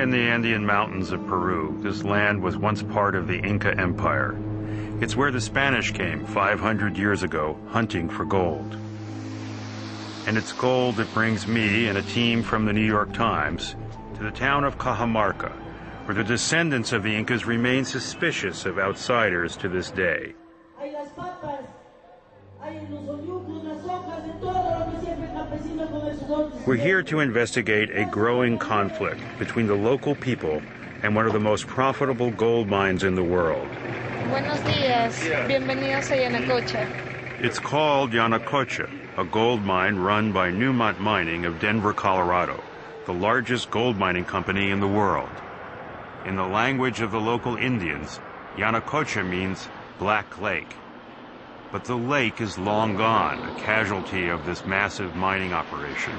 in the Andean mountains of Peru, this land was once part of the Inca Empire. It's where the Spanish came 500 years ago, hunting for gold. And it's gold that brings me and a team from the New York Times to the town of Cajamarca, where the descendants of the Incas remain suspicious of outsiders to this day. We're here to investigate a growing conflict between the local people and one of the most profitable gold mines in the world. Buenos días. Bienvenidos a Yanacocha. It's called Yanacocha, a gold mine run by Newmont Mining of Denver, Colorado, the largest gold mining company in the world. In the language of the local Indians, Yanacocha means Black Lake. But the lake is long gone, a casualty of this massive mining operation.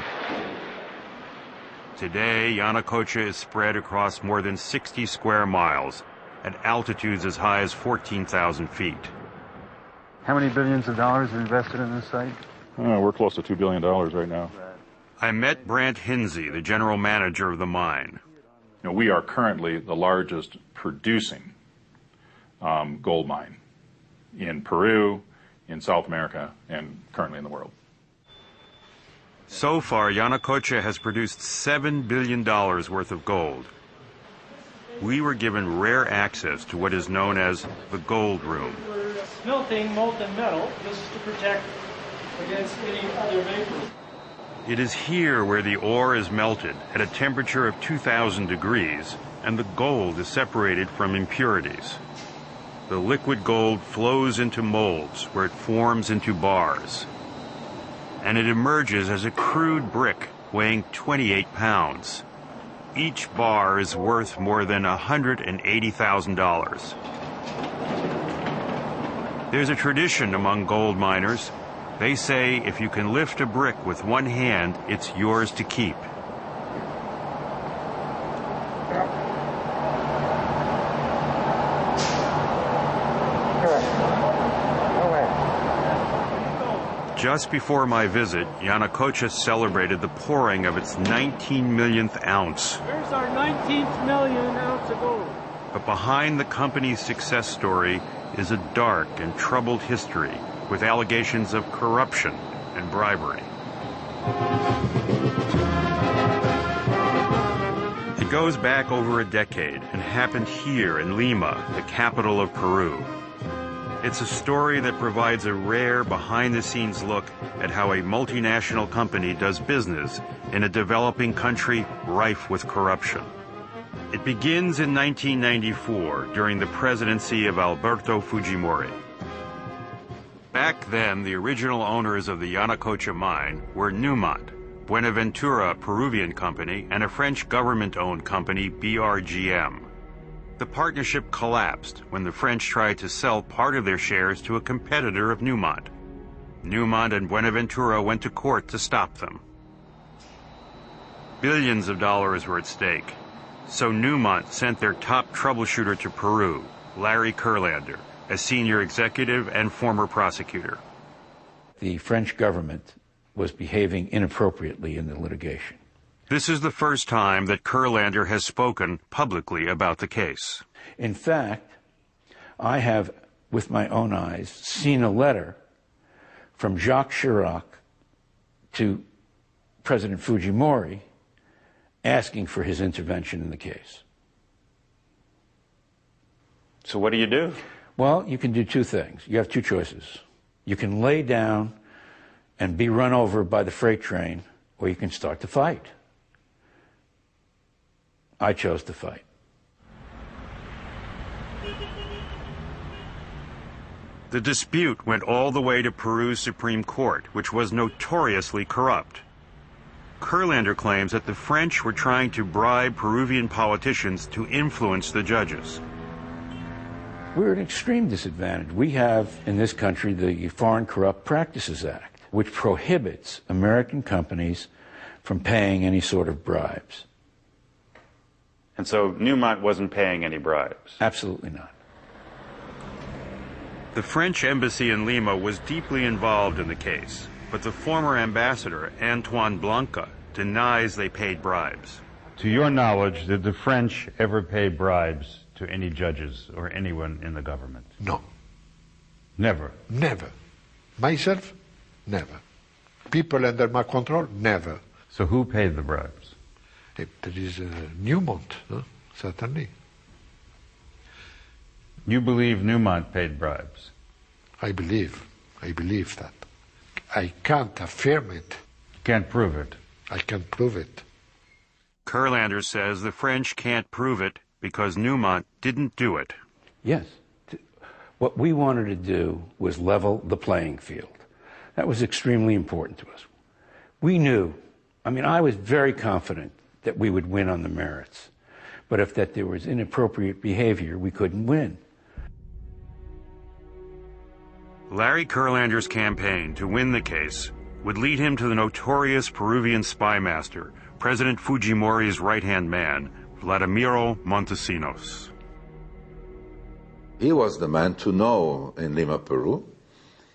Today, Yanacocha is spread across more than 60 square miles at altitudes as high as 14,000 feet. How many billions of dollars are invested in this site? We're close to $2 billion right now. I met Brant Hinsey, the general manager of the mine. We are currently the largest producing gold mine in Peru, in South America, and currently in the world. So far, Yanacocha has produced $7 billion worth of gold. We were given rare access to what is known as the gold room. We're smelting molten metal. This is to protect against any other vapors. It is here where the ore is melted at a temperature of 2,000 degrees, and the gold is separated from impurities. The liquid gold flows into molds where it forms into bars, and it emerges as a crude brick weighing 28 pounds. Each bar is worth more than $180,000. There's a tradition among gold miners. They say if you can lift a brick with one hand, it's yours to keep. Just before my visit, Yanacocha celebrated the pouring of its 19 millionth ounce. Here's our 19th million ounce of gold. But behind the company's success story is a dark and troubled history with allegations of corruption and bribery. It goes back over a decade and happened here in Lima, the capital of Peru. It's a story that provides a rare behind-the-scenes look at how a multinational company does business in a developing country rife with corruption. It begins in 1994 during the presidency of Alberto Fujimori. Back then, the original owners of the Yanacocha mine were Newmont, Buenaventura Peruvian company, and a French government-owned company, BRGM. The partnership collapsed when the French tried to sell part of their shares to a competitor of Newmont. Newmont and Buenaventura went to court to stop them. Billions of dollars were at stake, so Newmont sent their top troubleshooter to Peru, Larry Kurlander, a senior executive and former prosecutor. The French government was behaving inappropriately in the litigation. This is the first time that Kurlander has spoken publicly about the case. In fact, I have, with my own eyes, seen a letter from Jacques Chirac to President Fujimori asking for his intervention in the case. So what do you do? Well, you can do two things. You have two choices. You can lay down and be run over by the freight train, or you can start to fight. I chose to fight. The dispute went all the way to Peru's Supreme Court, which was notoriously corrupt. Kurlander claims that the French were trying to bribe Peruvian politicians to influence the judges. We're at an extreme disadvantage. We have, in this country, the Foreign Corrupt Practices Act, which prohibits American companies from paying any sort of bribes. And so Newmont wasn't paying any bribes? Absolutely not. The French embassy in Lima was deeply involved in the case, but the former ambassador, Antoine Blanca, denies they paid bribes. To your knowledge, did the French ever pay bribes to any judges or anyone in the government? No. Never? Never. Myself, never. People under my control, never. So who paid the bribes? There is Newmont, certainly. You believe Newmont paid bribes? I believe that. I can't affirm it. You can't prove it? I can't prove it. Kurlander says the French can't prove it because Newmont didn't do it. Yes. What we wanted to do was level the playing field. That was extremely important to us. We knew, I was very confident that we would win on the merits, but if that there was inappropriate behavior, we couldn't win. Larry Kurlander's campaign to win the case would lead him to the notorious Peruvian spy master, President Fujimori's right-hand man, Vladimiro Montesinos. He was the man to know in Lima, Peru.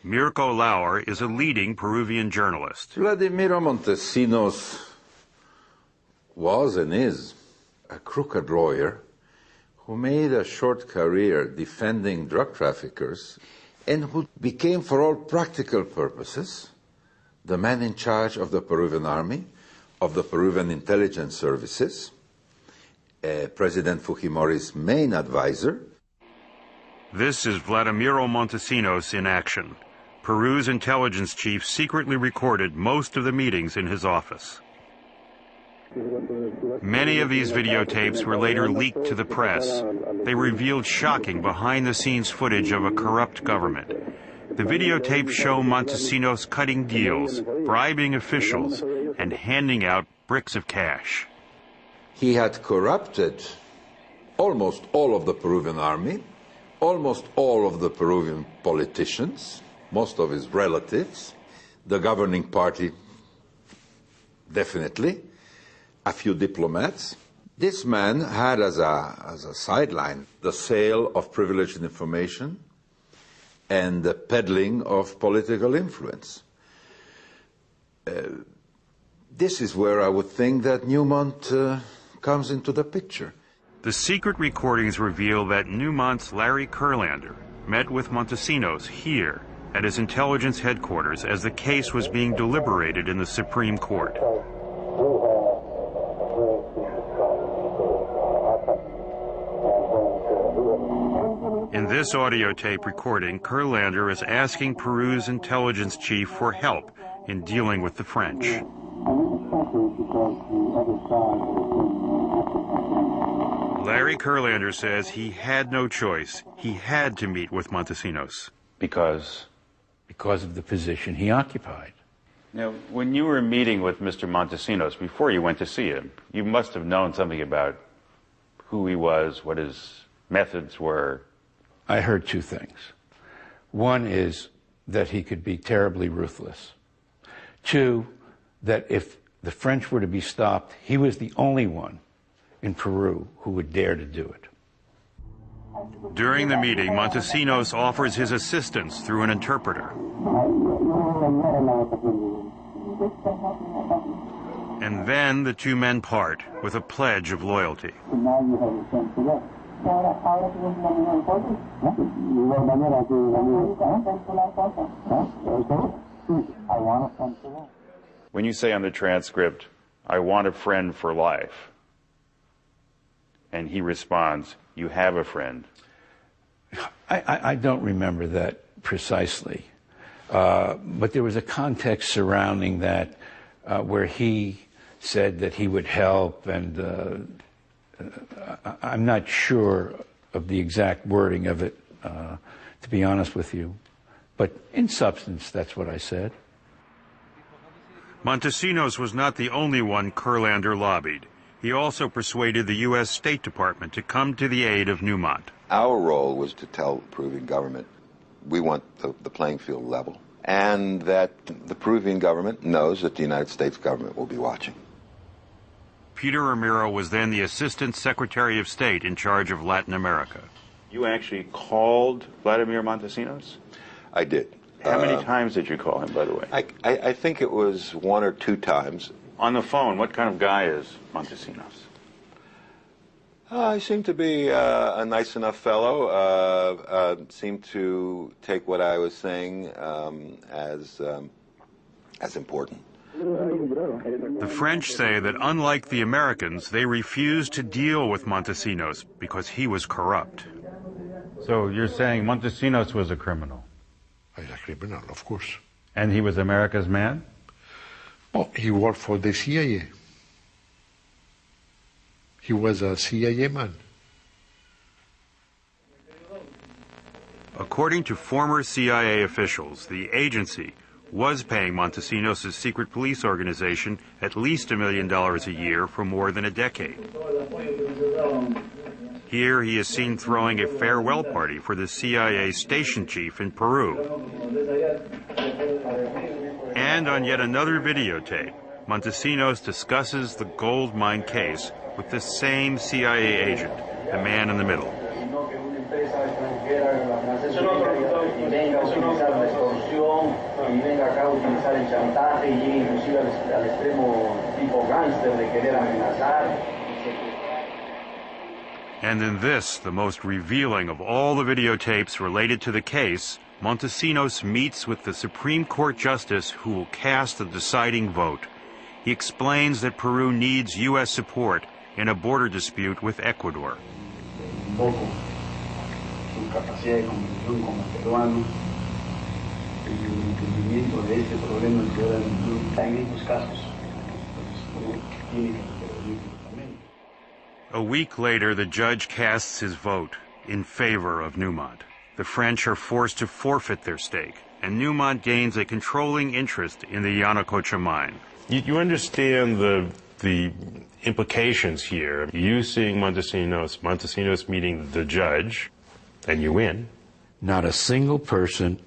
Mirko Lauer is a leading Peruvian journalist. Vladimiro Montesinos was and is a crooked lawyer who made a short career defending drug traffickers and who became, for all practical purposes, the man in charge of the Peruvian army, of the Peruvian intelligence services, President Fujimori's main advisor. This is Vladimiro Montesinos in action. Peru's intelligence chief secretly recorded most of the meetings in his office. Many of these videotapes were later leaked to the press. They revealed shocking behind-the-scenes footage of a corrupt government. The videotapes show Montesinos cutting deals, bribing officials, and handing out bricks of cash. He had corrupted almost all of the Peruvian army, almost all of the Peruvian politicians, most of his relatives, the governing party, definitely, a few diplomats. This man had as a sideline the sale of privileged information and the peddling of political influence. This is where I would think that Newmont comes into the picture. The secret recordings reveal that Newmont's Larry Kurlander met with Montesinos here at his intelligence headquarters as the case was being deliberated in the Supreme Court. In this audio tape recording, Kurlander is asking Peru's intelligence chief for help in dealing with the French. Larry Kurlander says he had no choice. He had to meet with Montesinos. Because of the position he occupied. Now, when you were meeting with Mr. Montesinos before you went to see him, you must have known something about who he was, what his methods were. I heard two things. One is that he could be terribly ruthless. Two, that if the French were to be stopped, he was the only one in Peru who would dare to do it. During the meeting, Montesinos offers his assistance through an interpreter. And then the two men part with a pledge of loyalty. When you say on the transcript, "I want a friend for life," and he responds, "You have a friend." I don't remember that precisely, but there was a context surrounding that where he said that he would help, and I'm not sure of the exact wording of it, to be honest with you, but in substance, that's what I said. Montesinos was not the only one Kurlander lobbied. He also persuaded the U.S. State Department to come to the aid of Newmont. Our role was to tell the Peruvian government we want the playing field level, and that the Peruvian government knows that the United States government will be watching. Peter Ramiro was then the Assistant Secretary of State in charge of Latin America. You actually called Vladimir Montesinos? I did. How many times did you call him, by the way? I think it was 1 or 2 times. On the phone, what kind of guy is Montesinos? He seemed to be a nice enough fellow, seemed to take what I was saying as important. The French say that unlike the Americans, they refused to deal with Montesinos because he was corrupt. So you're saying Montesinos was a criminal? He's a criminal, of course. And he was America's man? Well, he worked for the CIA. He was a CIA man. According to former CIA officials, the agency was paying Montesinos' secret police organization at least $1 million a year for more than a decade. Here he is seen throwing a farewell party for the CIA station chief in Peru. And on yet another videotape, Montesinos discusses the gold mine case with the same CIA agent, the man in the middle. And in this, the most revealing of all the videotapes related to the case, Montesinos meets with the Supreme Court justice who will cast the deciding vote. He explains that Peru needs U.S. support in a border dispute with Ecuador. A week later, the judge casts his vote in favor of Newmont. The French are forced to forfeit their stake, and Newmont gains a controlling interest in the Yanacocha mine. You understand the implications here. You seeing Montesinos meeting the judge, and you win. Not a single person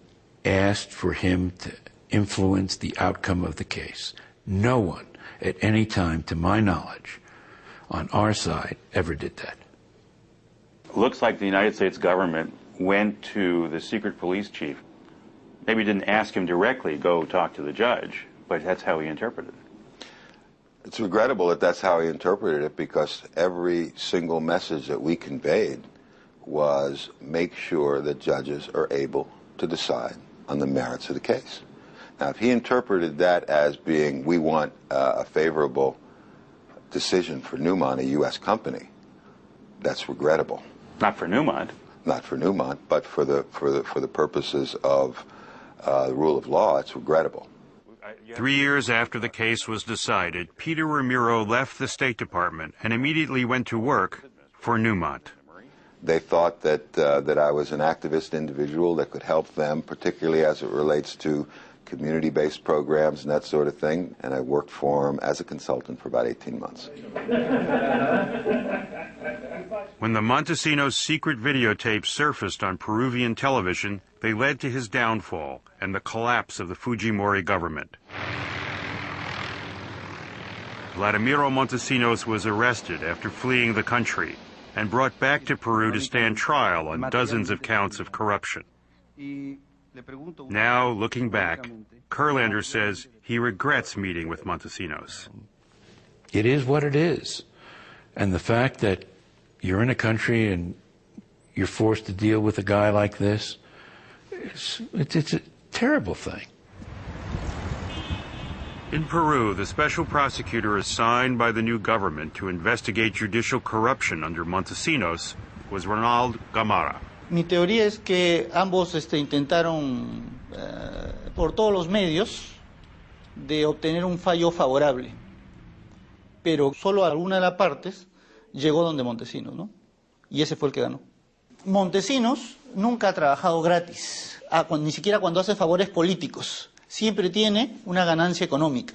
asked for him to influence the outcome of the case. No one at any time, to my knowledge, on our side ever did that. Looks like the United States government went to the secret police chief. Maybe didn't ask him directly, go talk to the judge, but that's how he interpreted it. It's regrettable that that's how he interpreted it, because every single message that we conveyed was make sure that judges are able to decide on the merits of the case. Now, if he interpreted that as being, we want a favorable decision for Newmont, a U.S. company, that's regrettable. Not for Newmont. Not for Newmont, but for the purposes of the rule of law, it's regrettable. 3 years after the case was decided, Peter Ramiro left the State Department and immediately went to work for Newmont. They thought that I was an activist individual that could help them, particularly as it relates to community-based programs and that sort of thing, and I worked for them as a consultant for about 18 months. When the Montesinos secret videotapes surfaced on Peruvian television, they led to his downfall and the collapse of the Fujimori government. Vladimiro Montesinos was arrested after fleeing the country and brought back to Peru to stand trial on dozens of counts of corruption. Now, looking back, Kurlander says he regrets meeting with Montesinos. It is what it is. And the fact that you're in a country and you're forced to deal with a guy like this, it's a terrible thing. In Peru, the special prosecutor assigned by the new government to investigate judicial corruption under Montesinos was Ronald Gamara. Mi teoría es que ambos intentaron por todos los medios de obtener un fallo favorable, pero solo alguna de las partes llegó donde Montesinos, ¿no? Y ese fue el que ganó. Montesinos nunca ha trabajado gratis, ni siquiera cuando hace favores políticos. Siempre tiene una ganancia económica.